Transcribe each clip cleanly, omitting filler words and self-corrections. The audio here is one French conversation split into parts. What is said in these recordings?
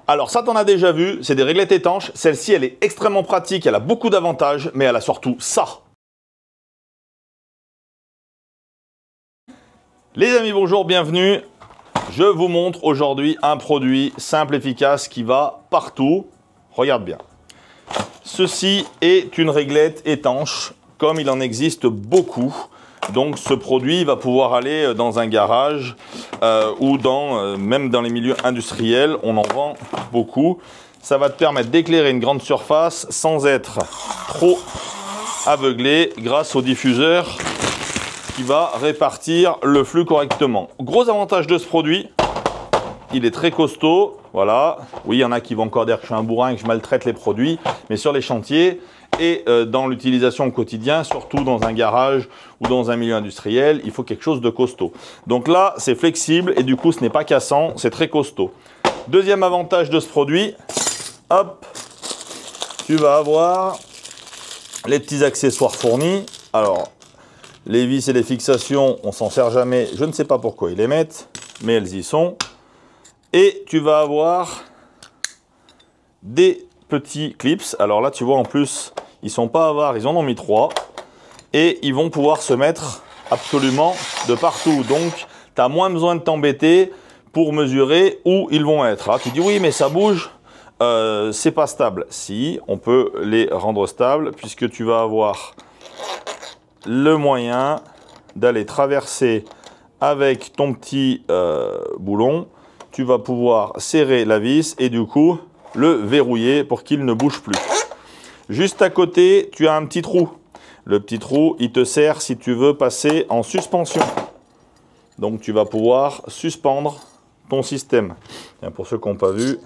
Alors ça, t'en as déjà vu, c'est des réglettes étanches. Celle-ci, elle est extrêmement pratique, elle a beaucoup d'avantages, mais elle a surtout ça. Les amis, bonjour, bienvenue. Je vous montre aujourd'hui un produit simple, efficace, qui va partout. Regarde bien. Ceci est une réglette étanche, comme il en existe beaucoup. Donc ce produit va pouvoir aller dans un garage ou même dans les milieux industriels, on en vend beaucoup. Ça va te permettre d'éclairer une grande surface sans être trop aveuglé grâce au diffuseur qui va répartir le flux correctement. Gros avantage de ce produit, il est très costaud. Voilà. Oui, il y en a qui vont encore dire que je suis un bourrin et que je maltraite les produits, mais sur les chantiers et dans l'utilisation au quotidien, surtout dans un garage ou dans un milieu industriel, il faut quelque chose de costaud. Donc là, c'est flexible et du coup, ce n'est pas cassant, c'est très costaud. Deuxième avantage de ce produit, hop, tu vas avoir les petits accessoires fournis. Alors, les vis et les fixations, on s'en sert jamais, je ne sais pas pourquoi ils les mettent, mais elles y sont. Et tu vas avoir des petits clips. Alors là, tu vois, en plus, ils sont pas avares, ils en ont mis 3. Et ils vont pouvoir se mettre absolument de partout. Donc, tu as moins besoin de t'embêter pour mesurer où ils vont être. Ah, tu dis, oui, mais ça bouge, c'est pas stable. Si, on peut les rendre stables, puisque tu vas avoir le moyen d'aller traverser avec ton petit boulon. Tu vas pouvoir serrer la vis et du coup le verrouiller pour qu'il ne bouge plus. Juste à côté, tu as un petit trou. Le petit trou, il te sert si tu veux passer en suspension. Donc tu vas pouvoir suspendre ton système. Bien, pour ceux qui n'ont pas vu,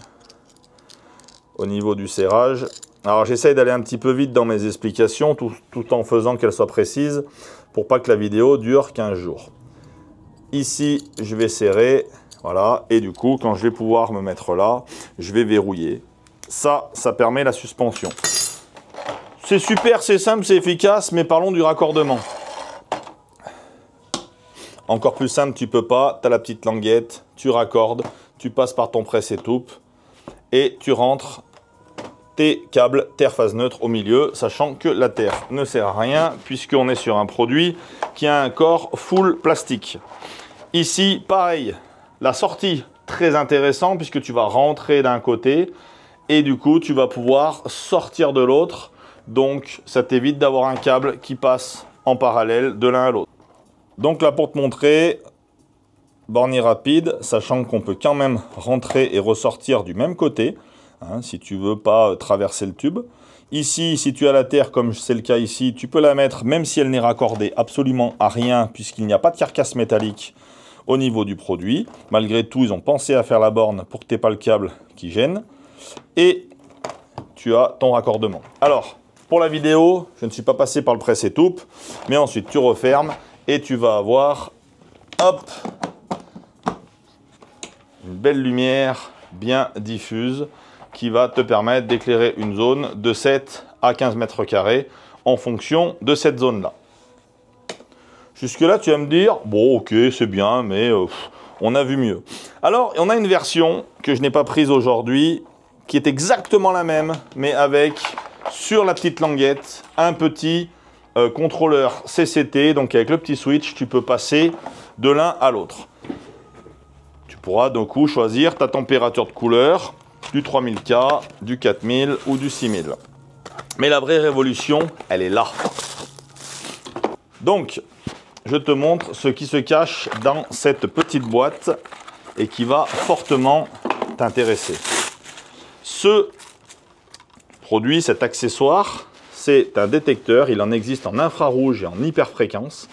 au niveau du serrage. Alors j'essaye d'aller un petit peu vite dans mes explications, tout en faisant qu'elles soient précises, pour pas que la vidéo dure 15 jours. Ici, je vais serrer. Voilà, et du coup, quand je vais pouvoir me mettre là, je vais verrouiller. Ça permet la suspension. C'est super, c'est simple, c'est efficace, mais parlons du raccordement. Encore plus simple, tu peux pas, tu as la petite languette, tu raccordes, tu passes par ton presse-étoupe et tu rentres tes câbles terre phase neutre au milieu, sachant que la terre ne sert à rien puisqu'on est sur un produit qui a un corps full plastique. Ici, pareil. La sortie, très intéressant puisque tu vas rentrer d'un côté et du coup, tu vas pouvoir sortir de l'autre. Donc, ça t'évite d'avoir un câble qui passe en parallèle de l'un à l'autre. Donc là, pour te montrer, bornier rapide, sachant qu'on peut quand même rentrer et ressortir du même côté, hein, si tu veux pas traverser le tube. Ici, si tu as la terre, comme c'est le cas ici, tu peux la mettre, même si elle n'est raccordée absolument à rien, puisqu'il n'y a pas de carcasse métallique au niveau du produit. Malgré tout, ils ont pensé à faire la borne pour que tu n'aies pas le câble qui gêne. Et tu as ton raccordement. Alors, pour la vidéo, je ne suis pas passé par le presse-étoupe, mais ensuite tu refermes et tu vas avoir, hop, une belle lumière bien diffuse qui va te permettre d'éclairer une zone de 7 à 15 mètres carrés en fonction de cette zone-là. Jusque-là, tu vas me dire, bon, ok, c'est bien, mais on a vu mieux. Alors, on a une version que je n'ai pas prise aujourd'hui, qui est exactement la même, mais avec, sur la petite languette, un petit contrôleur CCT. Donc, avec le petit switch, tu peux passer de l'un à l'autre. Tu pourras, du coup, choisir ta température de couleur, du 3000K, du 4000 ou du 6000. Mais la vraie révolution, elle est là. Donc, je te montre ce qui se cache dans cette petite boîte et qui va fortement t'intéresser. Ce produit, cet accessoire, c'est un détecteur. Il en existe en infrarouge et en hyperfréquence.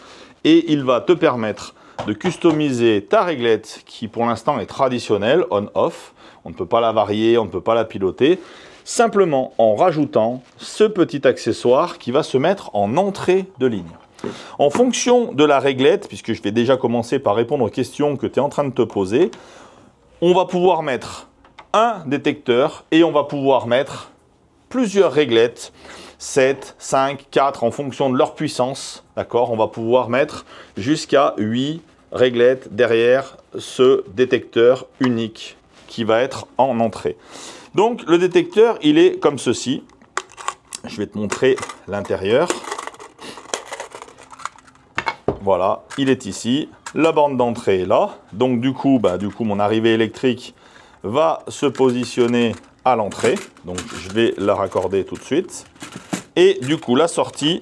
Et il va te permettre de customiser ta réglette qui pour l'instant est traditionnelle, on-off. On ne peut pas la varier, on ne peut pas la piloter. Simplement en rajoutant ce petit accessoire qui va se mettre en entrée de ligne. En fonction de la réglette, puisque je vais déjà commencer par répondre aux questions que tu es en train de te poser, on va pouvoir mettre un détecteur et on va pouvoir mettre plusieurs réglettes, 7, 5, 4 en fonction de leur puissance. D'accord, on va pouvoir mettre jusqu'à 8 réglettes derrière ce détecteur unique qui va être en entrée. Donc le détecteur, il est comme ceci. Je vais te montrer l'intérieur. Voilà, il est ici. La borne d'entrée est là. Donc du coup, mon arrivée électrique va se positionner à l'entrée. Donc je vais la raccorder tout de suite. Et du coup, la sortie,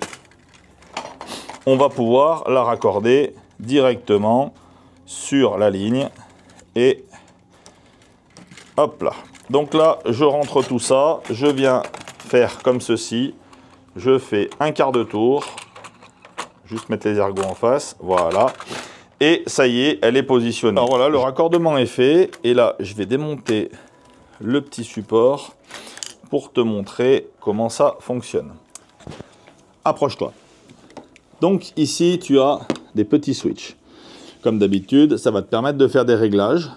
on va pouvoir la raccorder directement sur la ligne. Et hop là. Donc là, je rentre tout ça. Je viens faire comme ceci. Je fais un quart de tour. Juste mettre les ergots en face. Voilà. Et ça y est, elle est positionnée. Alors voilà, le raccordement est fait. Et là, je vais démonter le petit support pour te montrer comment ça fonctionne. Approche-toi. Donc ici, tu as des petits switches. Comme d'habitude, ça va te permettre de faire des réglages.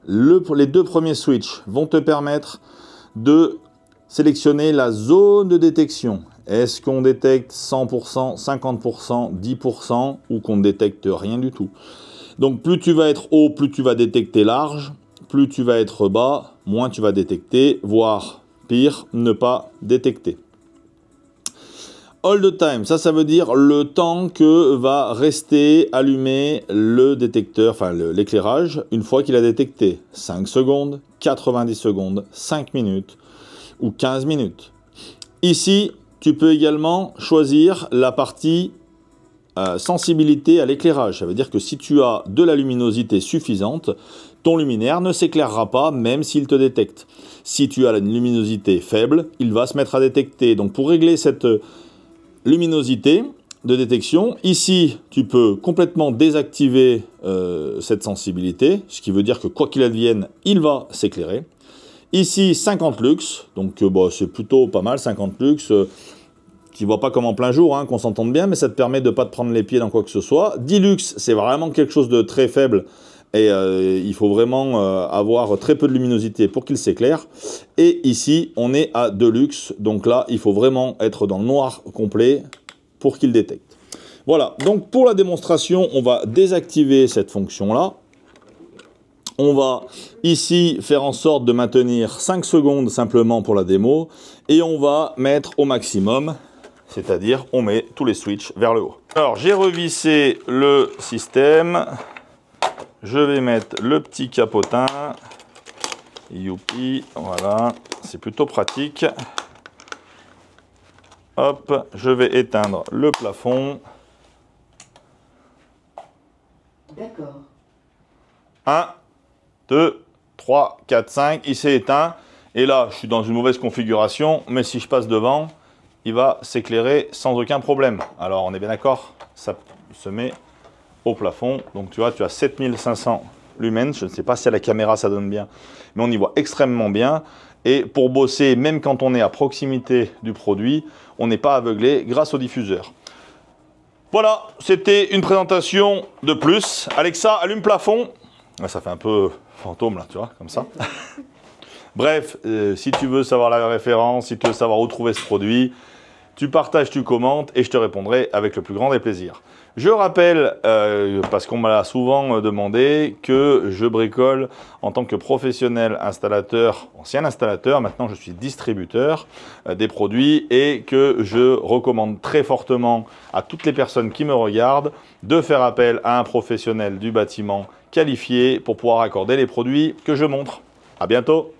Les deux premiers switches vont te permettre de sélectionner la zone de détection. Est-ce qu'on détecte 100%, 50%, 10% ou qu'on ne détecte rien du tout? Donc plus tu vas être haut, plus tu vas détecter large. Plus tu vas être bas, moins tu vas détecter, voire pire, ne pas détecter. Hold time, ça veut dire le temps que va rester allumé le détecteur, enfin l'éclairage, une fois qu'il a détecté. 5 secondes, 90 secondes, 5 minutes ou 15 minutes. Ici, tu peux également choisir la partie sensibilité à l'éclairage. Ça veut dire que si tu as de la luminosité suffisante, ton luminaire ne s'éclairera pas même s'il te détecte. Si tu as une luminosité faible, il va se mettre à détecter. Donc pour régler cette luminosité de détection, ici tu peux complètement désactiver cette sensibilité, ce qui veut dire que quoi qu'il advienne, il va s'éclairer. Ici 50 lux, donc c'est plutôt pas mal, 50 lux, qui ne voit pas comme en plein jour, hein, qu'on s'entende bien, mais ça te permet de ne pas te prendre les pieds dans quoi que ce soit. 10 lux, c'est vraiment quelque chose de très faible, et il faut vraiment avoir très peu de luminosité pour qu'il s'éclaire. Et ici, on est à 2 lux, donc là, il faut vraiment être dans le noir complet pour qu'il détecte. Voilà, donc pour la démonstration, on va désactiver cette fonction-là. On va ici faire en sorte de maintenir 5 secondes simplement pour la démo, et on va mettre au maximum, c'est-à-dire on met tous les switches vers le haut. Alors j'ai revissé le système. Je vais mettre le petit capotin. Youpi, voilà, c'est plutôt pratique. Hop, je vais éteindre le plafond. D'accord. 1, 2, 3, 4, 5, il s'est éteint. Et là, je suis dans une mauvaise configuration, mais si je passe devant, il va s'éclairer sans aucun problème. Alors, on est bien d'accord, ça se met au plafond. Donc, tu vois, tu as 7500 lumens. Je ne sais pas si à la caméra ça donne bien, mais on y voit extrêmement bien. Et pour bosser, même quand on est à proximité du produit, on n'est pas aveuglé grâce au diffuseur. Voilà, c'était une présentation de plus. Alexa, allume plafond. Ça fait un peu fantôme là, tu vois, comme ça. Bref, si tu veux savoir la référence, si tu veux savoir où trouver ce produit, tu partages, tu commentes et je te répondrai avec le plus grand des plaisirs. Je rappelle, parce qu'on m'a souvent demandé, que je bricole en tant que professionnel installateur, ancien installateur, maintenant je suis distributeur des produits et que je recommande très fortement à toutes les personnes qui me regardent de faire appel à un professionnel du bâtiment qualifié pour pouvoir accorder les produits que je montre. À bientôt!